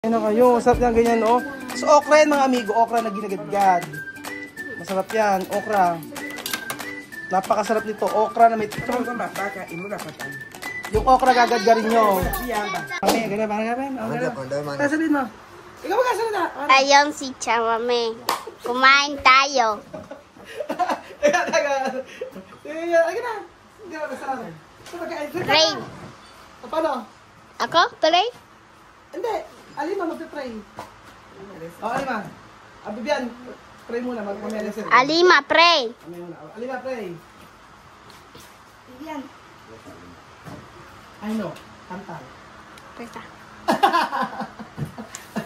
Ano kayo, masarap yan ganyan, oh. So, okra yan mga amigo, okra na ginagadgad. Masarap yan, okra. Napakasarap nito, okra na may... Yung okra gagadgarin nyo. Mami, ganyan, ganyan. Sasabihin mo. Ikaw magkasalita. Ayun si Chamame. Kumain tayo. Pray. Paano? Ako? Pray? Hindi. Alima, magpe-pray. Alima. Bibian, pray muna. Alima, pray. Alima, pray. Bibian. Ay, no. Kantal. Presta.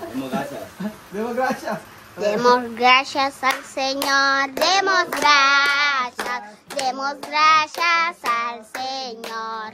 Demos gracias. Demos gracias. Demos gracias al Señor. Demos gracias. Demos gracias al Señor.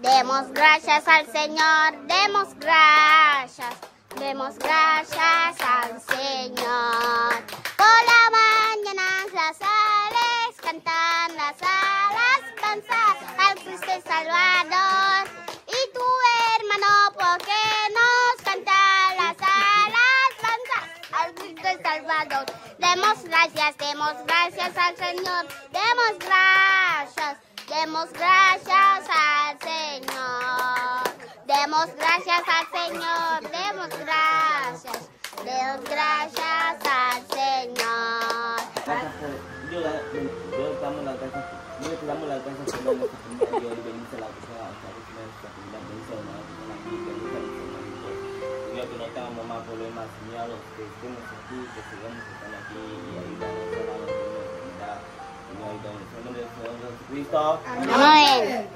Demos gracias al Señor. Demos gracias. Demos gracias al Señor. Por la mañana las aves cantan las alas danzan al Cristo Salvador. Y tu hermano, ¿por qué nos canta las alas danzan al Cristo Salvador? Demos gracias al Señor. Demos gracias. Demos gracias al Señor. Demos gracias al Señor. Demos gracias. Demos gracias al Señor. Amen.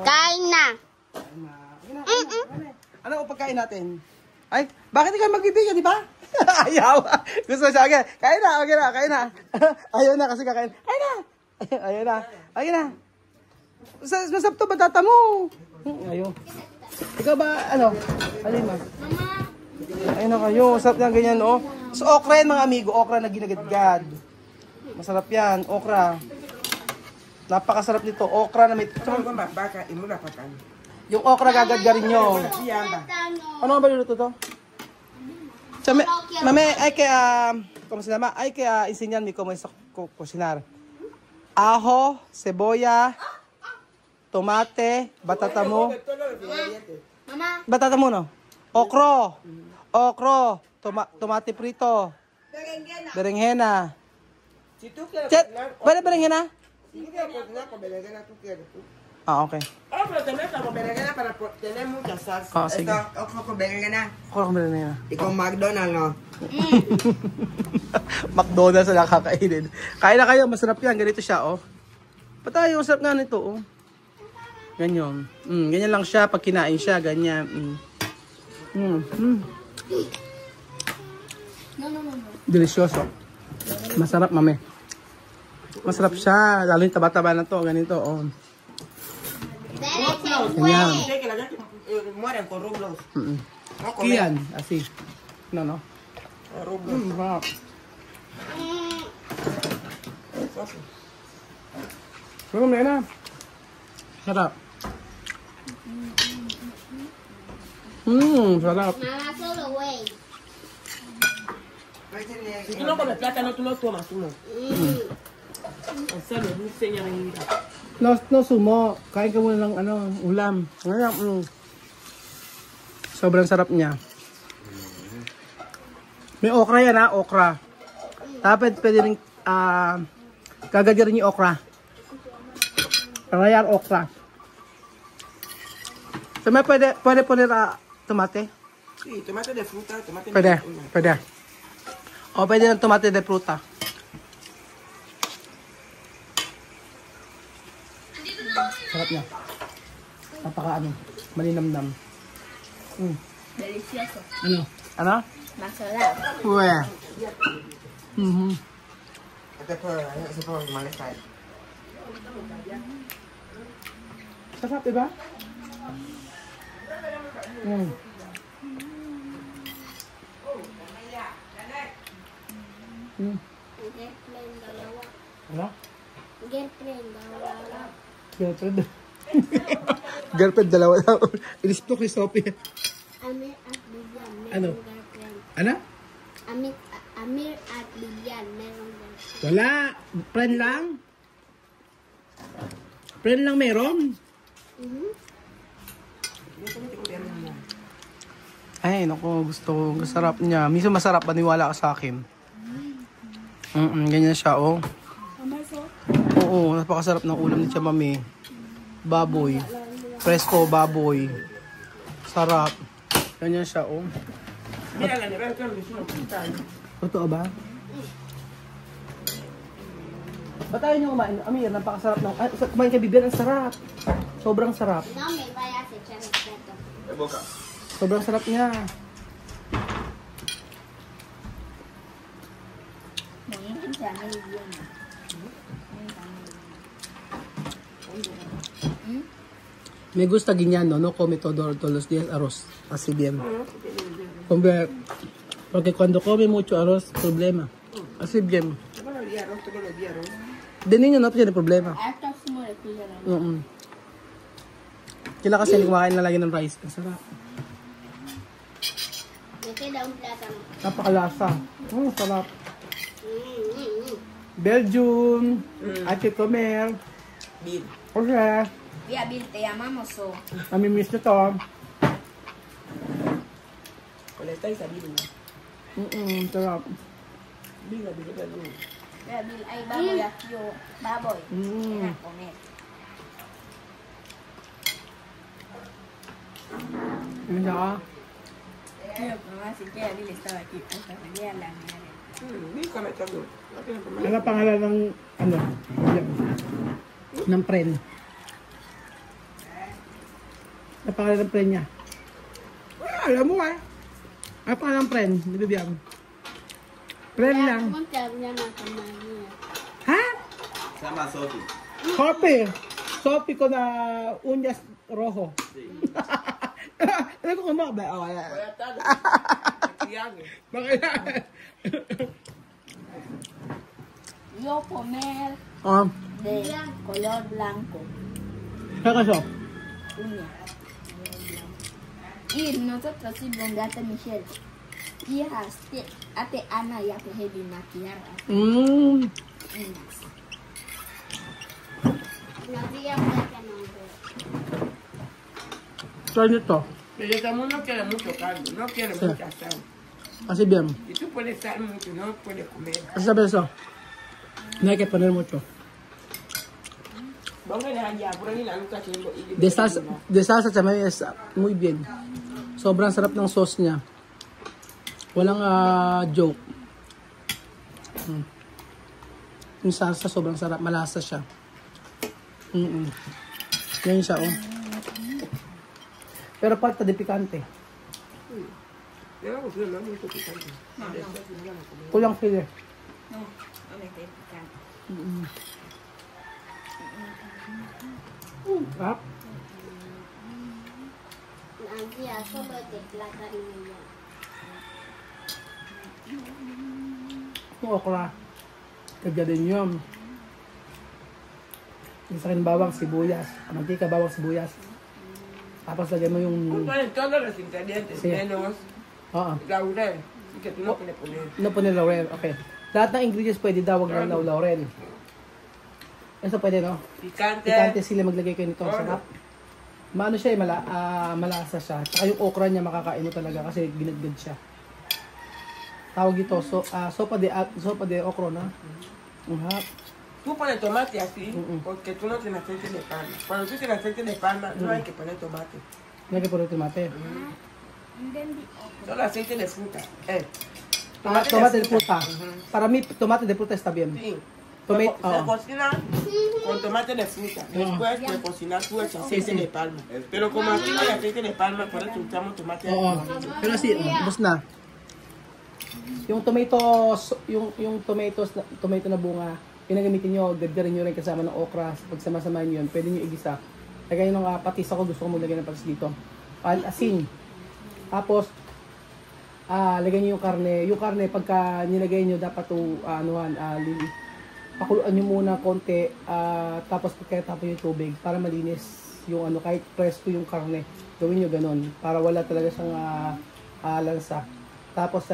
Kain na. Ano ang pagkain natin? Ay, bakit ikaw magbibigay, di ba? Ayaw. Gusto siya. Okay, kain na. Okay na, kain na. Ayaw na kasi kakain. Kain na. Ayaw na. Ayaw na. Masarap to, batata mo. Ayaw. Ikaw ba, ano? Alima. Ayun na kayo. Masarap yan ganyan, oh. So, okra yan mga amigo. Okra na ginagadgad. Masarap yan, okra. Napakasarap nito. Okra na may... Yung okra gagadgarin nyo. Ano nga ba niluto to? Mami, ay kaya... ¿Cómo se llama? Hay que enseñarme cómo es cocinar. Ajo, cebolla, tomate, batata mo. Batata mo, no? Okro. Okro. Tomate frito. Berenjena. ¿Puede berenjena? Ah, okay. Pero también con berenjena para tener mucha salsa. Ah, sige. Ojo con berenjena. Okro con berenjena. Y con McDonald's, no. McDonald's na nakakainin. Kain na kayo, masarap yan. Ganito siya, oh. Patay, masarap nga nito, oh. Ganyan. Ganyan lang siya pag kinain siya, ganyan. Delicioso. Masarap, mami. Masarap siya. Lalo yung taba-taba na to, ganito, oh. Ganyan. Que la gente mueren con rublos. Kiyan, así. No. Rublos. Sarap. Sarap na. Sarap. Sarap. Mama, solo güey. Si tú no comes plátano, tú no tomas uno. En serio, no enseñan en vida. No sumo. Kain ka muna ng ano, ulam. Sobrang sarap niya. May okra yan ha, okra. Tapos pwede rin gagawin yung okra. Rayar okra. So may pwede poner tomate? Sí, tomate de fruta, tomate de Pwede. O pwede ng tomate de fruta. Sarap niya. Napaka malinamnam. Delicioso. Ano? Masarap. Uwe. Ese fue maleta. Sarap, diba? Ano? Girlfriend. Girlfriend, dalawa daw. Inis to kay Sophie. Ame at bigla. Ano? girlfriend. Ano? Amir at Lilian, merong girlfriend. Wala. Friend lang? Friend lang meron? Ay, naku, gusto ko. Ang sarap niya. Minsan masarap, maniwala ka sa akin. Ganyan siya, oh. Oo, napakasarap ng ulam ni Tia Mami. Baboy. Presko, baboy. Sarap. Ganyan siya, oh. Totoo ba? Ba't tayo niyo kumain? Amir, napakasarap ng... Ay, kumain ka, Bibian, ang sarap. Sobrang sarap. No me vayas a echar el plato. Sobrang sarap niya. Me gusta guiñando, no come todos los días arroz. Así bien. Porque cuando come mucho arroz, problema. Así bien. De niño no tiene problema. Hasta sumo de cuidado. Kila kasi kumakain na lagi ng rice. Ang sarap. Me queda un plátano. Napakalasa. Sarap. Belgium. Hay que comer. Bill. Jose. Via Bill, te llamamos o. Namimiss nyo to. Molesta y salir, ¿no? Sarap. Bill, Bill. Via Bill, ay baboy aquí o. Baboy. Ven a comer. Ano siya ka? Quiero probar si Via Bill estaba aquí. Hasta venía la madre. Bill, come todo. No tiene problema. Ano pangalan ng ano? Ng friend. Ano pangalan ng friend niya? Alam mo eh. Ano pangalan ng friend? Nabibiyang. Friend lang. ¿Cómo te llamas, María? Ha? Se llama Sofi. Sophie. Sophie ko na unyas rojo. Ano ko kumaka ba? Oh, Voy a estar. Bakit? Yo comer Ah, de color blanco. kaya kaso? Uña. Y nosotros sí donde ate Michelle. Y ate Ana y ate Heidi maquillar Mm. uñas. No digas plátano. Try nyo to. Pero estamos no quiere mucho caldo, no quiere Sí. mucha sal. Kasi bien. Y tú puedes sal mucho, no puedes comer. Kasi sabi eso. No hay que poner mucho. Vamos a dejar ya, por ahí la nunca haciendo. De salsa también es muy bien. Sobrang sarap ng sauce niya. Walang joke. Yung salsa sobrang sarap. Malasa siya. Yan siya, oh. Pero parte de picante. Yo no gusto, no es mucho picante. Kulang sili. No, no me esté picando. Ah, María, solo de plátano y ya. yung okra. Kagya din yun. Isa rin bawang sibuyas. Mantika, bawang sibuyas. Tapos lagyan mo yung... Ponen todos los ingredientes, Sí. menos Oo. laurel, y que tú no puedes poner. Ano po ni laurel? Okay. Lahat ng ingredients pwede daw, wag lang daw laurel. Eso pwede, no? Picante. Pikante sila maglagay kayo nito. Ang sarap. Maano siya, malasa siya. Tsaka yung okra niya makakain mo talaga kasi ginagad siya. Tawag ito, sopa de okra, na. Tú pones tomate así, porque tú no tienes aceite de palma. Cuando tú tienes aceite de palma, no hay que poner tomate. Lagay po rin tomate. Solo aceite de fruta. Tomate de fruta. Para mí, tomate de fruta está bien. Sí. Tomate, Se cocina con tomate de fruta. Después de cocinar tú el aceite de palma. Pero como aquí no hay aceite de palma, por eso usamos tomate de Oo. palma. Pero kasi, bus na. Yung tomatoes, yung tomato na bunga, pinagamitin nyo, gagdarin nyo rin kasama ng okra. Pagsama-samahin nyo yun, pwede nyo igisa. Lagay nyo ng patis ako, gusto ko maglagay ng patis dito. Asin. Tapos, lagay nyo yung karne. Yung karne, pagka nilagay nyo, dapat pakuluan nyo muna konti. Tapos pagkatapos yung tubig, para malinis yung kahit presko yung karne. Gawin nyo ganon. Para wala talaga siyang lansa. Tapos,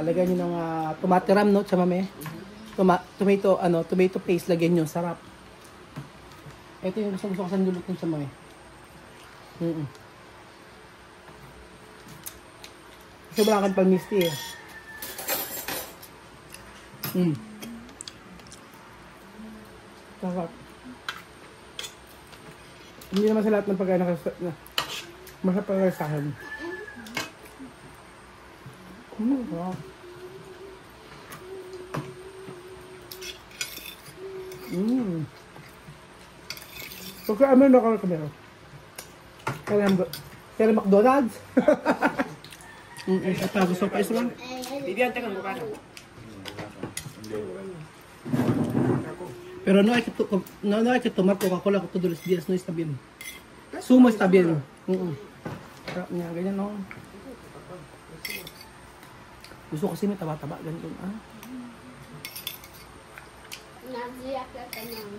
lagyan nyo ng tomatiram, no? Chamame. Tomato paste, lagyan nyo. Sarap. Ito yung gusto ko sa nilulot ng chamame. Kasi wala kang pang-misty eh. Sarap. Hindi naman sa lahat ng pagkain masarap pagkain sa akin. Wow. Pagka amin na ako kamera. Kaya McDonald's. Sa gusto pa isa lang. Vivian, tengo un lugar. Pero no hay que tomar Coca-Cola todos los días, no está bien. Sumo está bien. Sarap niya, ganyan no. Gusto kasi may taba-taba, ganito. Naziyak ka kanyang.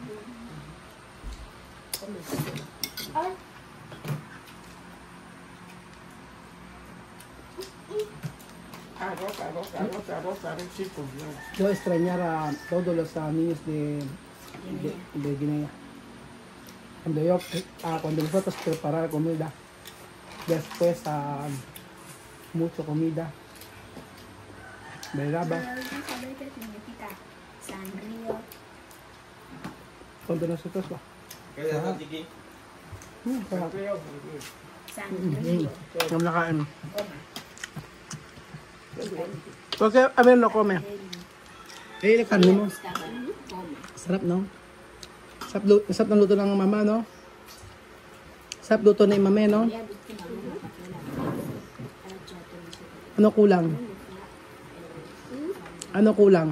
Arroz, a ver si comió. Yo extrañar a todos los niños de Guinea. Cuando nosotros preparar comida, después mucho comida, ¿verdad? ¿Sabe qué significa sangría? Cuando nosotros va. Sangría. Yung nakain. Porque a ver no come. Eh, karne mo. Sarap, no? Sarap ng luto ng mama, no? Sarap luto na yung mama, no? Ano kulang? Ano kulang?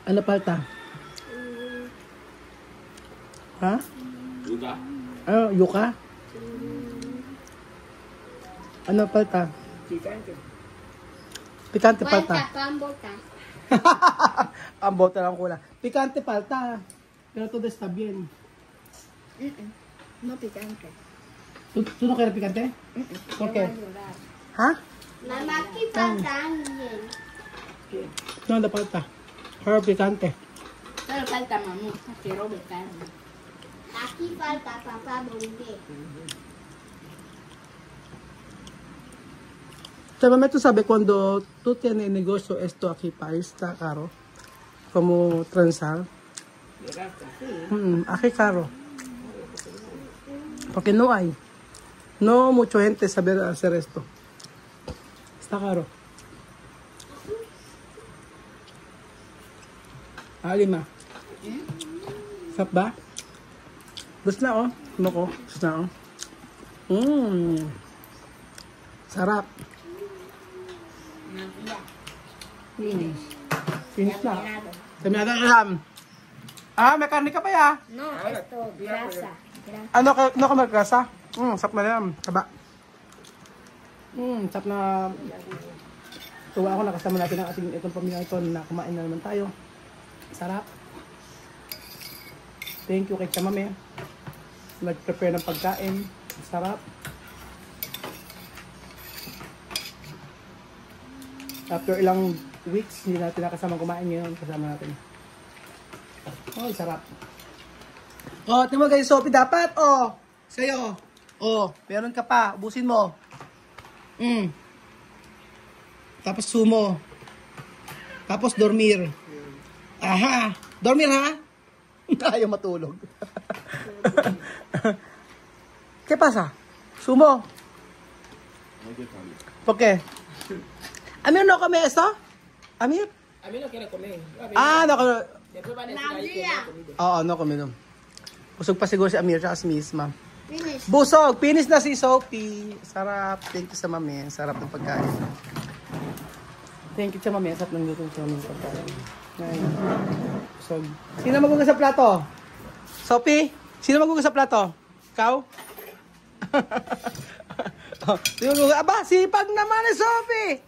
Ano palta? Ha? Yuca. Ano, yuka? Ano palta? Pikante palta. Pambota. Ang bota lang kulang. Pikante palta. Pero todo está bien. No picante. ¿Tú no quieres picante? ¿Por qué? ¿Ha? Mama, aquí faltan bien. No, la palta. Pero picante. Pero falta mamá, quiero carne. Aquí falta papá bombe. También tú sabes, cuando tú tienes negocio esto aquí, país está caro. Como transar. Aquí caro. Porque no hay. No mucha gente sabe hacer esto. Está caro. Lima. Sarap ba? Gusto na oh. Ano ko? Gusto na oh. Sarap. Finish na. Terminado na lang. May karne ka pa ya? No, esto, grasa. Ano ka magkasa? Sarap na yan. Taba. Sarap na. Tuwa ako nakasama natin ang ating itong pamilya ito na kumain na naman tayo. Sarap. Thank you kay Chamame. Nag-prepare ng pagkain. Sarap. After ilang weeks, hindi natin nakasama kumain ngayon. Kasama natin. Oh, sarap. Oh, tingnan mo guys, Sophie dapat. Oh, sa'yo. Oh, meron ka pa. Ubusin mo. Tapos sumo. Tapos dormir. Aha. Dormir ha? Ayaw matulog. ¿Qué pasa? Sumo. ¿Por qué? ¿Amir no come esto? ¿Amir? A mí no quiere comer. No. Después van a decir ahí que no ha comido. Oo, no come no. Busog pa siguro si Amir at si Misma. Finish. Busog! Finish na si Sophie. Sarap. Thank you sa mami. Sarap ng pagkain. Thank you sa mami. Sarap ng luto sa mami ng pagkain. Ngayon. Busog. Sino magugas sa plato? Sophie? Sino magugas sa plato? Ikaw? Sino magugas? Aba, sipag naman ni Sophie!